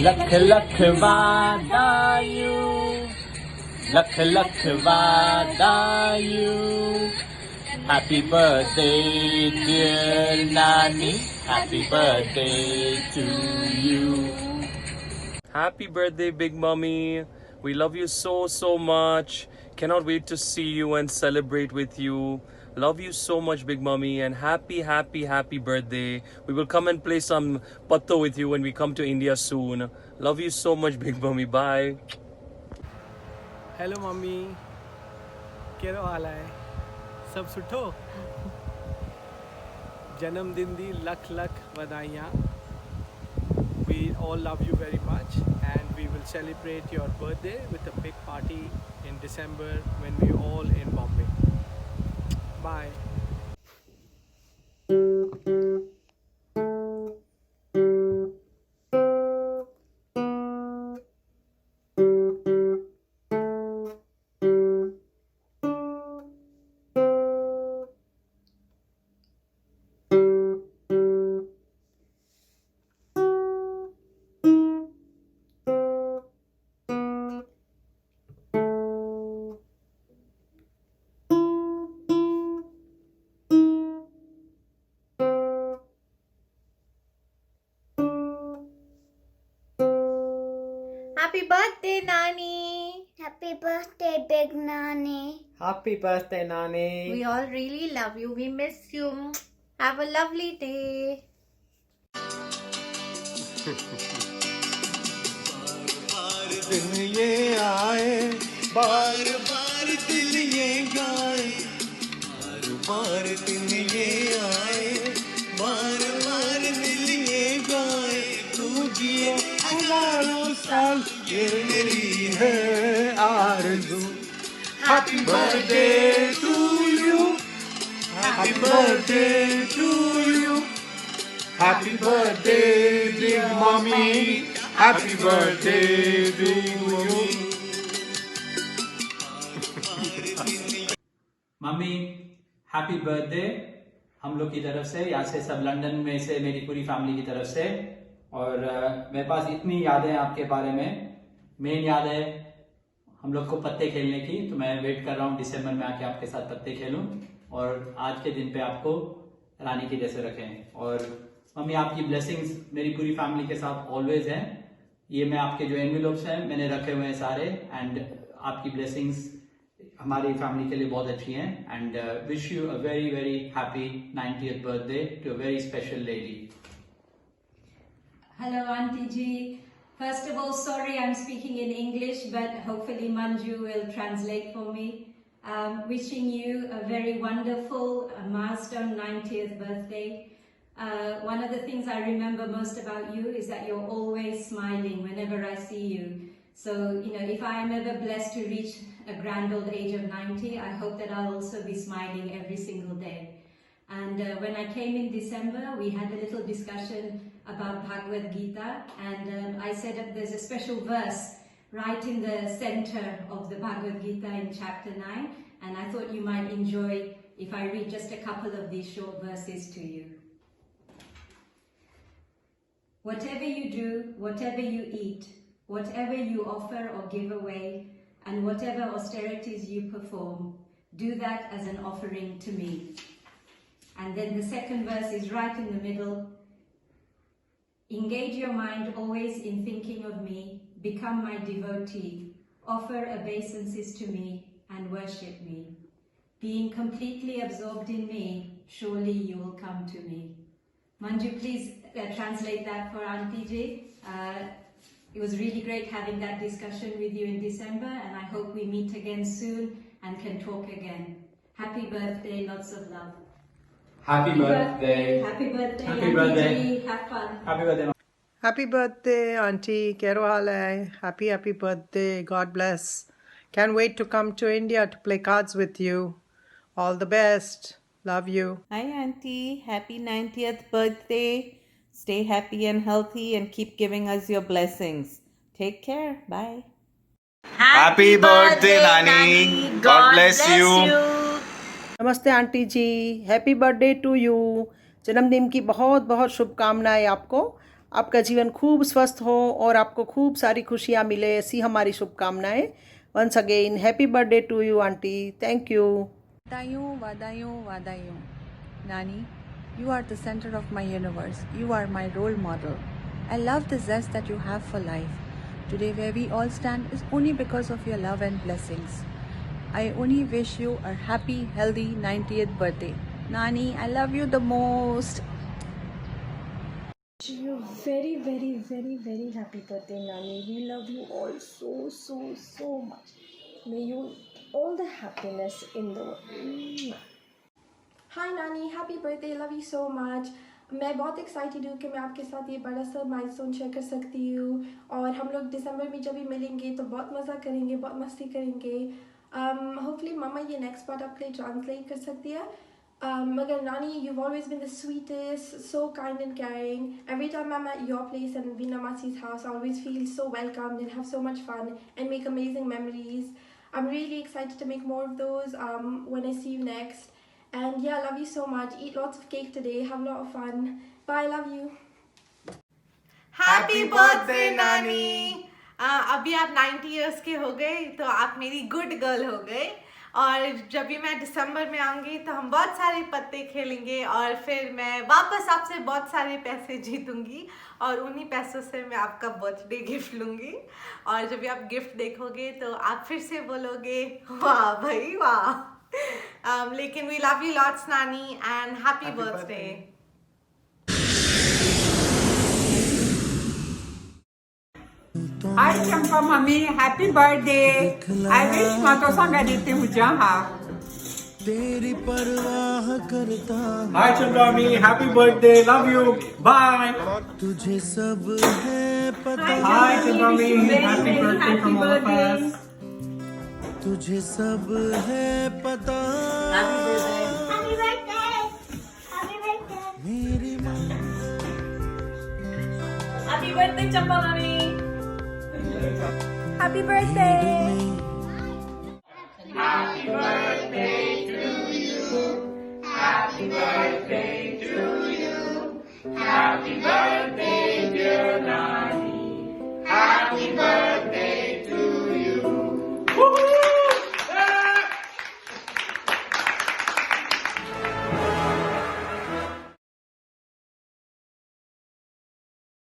Lakh lakh वादायू, lakh lakh वादायू. Happy birthday dear Nani, happy birthday to you. Happy birthday Big Mummy. We love you so much. Cannot wait to see you and celebrate with you. Love you so much Big Mummy, and happy birthday. We will come and play some patto with you when we come to India soon. Love you so much Big Mummy. Bye. Hello mummy, केह्ड़ा हाल है? सब सुठो? जन्मदिन दी लख लख बधाइयाँ. We all love you very much, and we will celebrate your birthday with a big party in December when we all in Bombay. Bye. Happy birthday, Nani! Happy birthday, Big Nani. Happy birthday, Nani. We all really love you. We miss you. Have a lovely day. दिन ये आए, बार बार दिल ये गाए, बार बार दिन ये आए, बार बार दिल ये गाए. तू जिए हजारों साल, ये मेरी है आरज़ू. Happy birthday to you, happy birthday to you, happy birthday big mommy, happy birthday to you. Mummy happy birthday हम लोग की तरफ से, यहाँ से सब लंदन में से मेरी पूरी फैमिली की तरफ से. और मेरे पास इतनी यादें हैं आपके बारे में. मेन याद है हम लोग को पत्ते खेलने की, तो मैं वेट कर रहा हूँ दिसंबर में आके आपके साथ पत्ते खेलूं और आज के दिन पे आपको रानी के जैसे रखें. और मम्मी आपकी ब्लेसिंग्स मेरी पूरी फैमिली के साथ ऑलवेज हैं. ये मैं आपके जो एनवेलोप्स हैं मैंने रखे हुए हैं सारे, एंड आपकी ब्लेसिंग्स हमारी फैमिली के लिए बहुत अच्छी हैं. And wish you a very very happy 90th birthday to a very special lady. Hello, Auntie Ji. First of all, sorry I'm speaking in English, but hopefully Manju will translate for me. Wishing you a very wonderful milestone 90th birthday. One of the things I remember most about you is that you're always smiling whenever I see you. So, if I am ever blessed to reach a grand old age of 90, I hope that I'll also be smiling every single day. And when I came in December, we had a little discussion about Bhagavad Gita, and I said that there's a special verse right in the center of the Bhagavad Gita in chapter 9, and I thought you might enjoy if I read just a couple of these short verses to you. Whatever you do, whatever you eat, whatever you offer or give away, and whatever austerities you perform, do that as an offering to me. And then the second verse is right in the middle. Engage your mind always in thinking of me, become my devotee, offer obeisances to me, and worship me. Being completely absorbed in me, surely you will come to me. Manju, please translate that for Auntie Ji. It was really great having that discussion with you in December, and I hope we meet again soon and can talk again. Happy birthday, lots of love. Happy birthday. Happy birthday, Happy Auntie birthday. Ji. Have fun. Happy birthday. Happy birthday, Auntie. Kero haal hai? Happy birthday. God bless. Can't wait to come to India to play cards with you. All the best. Love you. Hi, Auntie. Happy 90th birthday. Stay happy and healthy and keep giving us your blessings. Take care. Bye. Happy birthday, Nani. God bless you. नमस्ते auntie ji, happy birthday to you. जन्मदिन की बहुत बहुत शुभकामनाएं आपको. आपका जीवन खूब स्वस्थ हो और आपको खूब सारी खुशियाँ मिले, ऐसी हमारी शुभकामनाएं। Once again happy birthday to you aunty, thank you. वादायूं वादायूं वादायूं Nani, you are the center of my universe. You are my role model. I love the zest that you have for life. Today where we all stand is only because of your love and blessings. I only wish you a happy, healthy 90th birthday. Nani, I love you the most. You very, very, very, very happy birthday, Nani. We love you all so much. May you all the happiness in the world. हाय नानी, happy birthday, love you so much. मैं बहुत excited हूँ कि मैं आपके साथ ये बड़ा सा माइलस्टोन शेयर कर सकती हूँ और हम लोग दिसंबर में जब भी मिलेंगे तो बहुत मज़ा करेंगे, बहुत मस्ती करेंगे। होपफुली मम्मा ये नेक्स्ट पार्ट आपके लिए ट्रांसलेट कर सकती है। मगर नानी, you've always been the sweetest, so kind and caring. Every time I'm at your place and Veena Masi's house, I always feel so welcomed and have so much fun and make amazing memories. I'm really excited to make more of those when I see you next. And yeah, love you so much. Eat lots of cake today. Have a lot of fun. Bye. Love you. Happy birthday नानी। अभी आप 90 years के हो गए तो आप मेरी good girl हो गए, और जब भी मैं दिसंबर में आऊँगी तो हम बहुत सारे पत्ते खेलेंगे और फिर मैं वापस आपसे बहुत सारे पैसे जीतूंगी और उन्हीं पैसों से मैं आपका बर्थडे गिफ्ट लूँगी। और जब भी आप गिफ्ट देखोगे तो आप फिर से बोलोगे वाह भाई वाह। लेकिन वी लव यू लॉट्स नानी and happy birthday. Hi Champa Mami, happy birthday. I wish mato sanga dite hujaha. तेरी परवाह करता। Hi Champa Mami, happy birthday, love you, bye. तुझे सब है पता। Hi Champa Mami, happy birthday from all of us. तुझे सब है पता। Happy birthday. Happy birthday. मेरी माँ। Happy birthday, Champa Mami. Happy birthday. Happy birthday to you. Happy birthday to you. Happy birthday.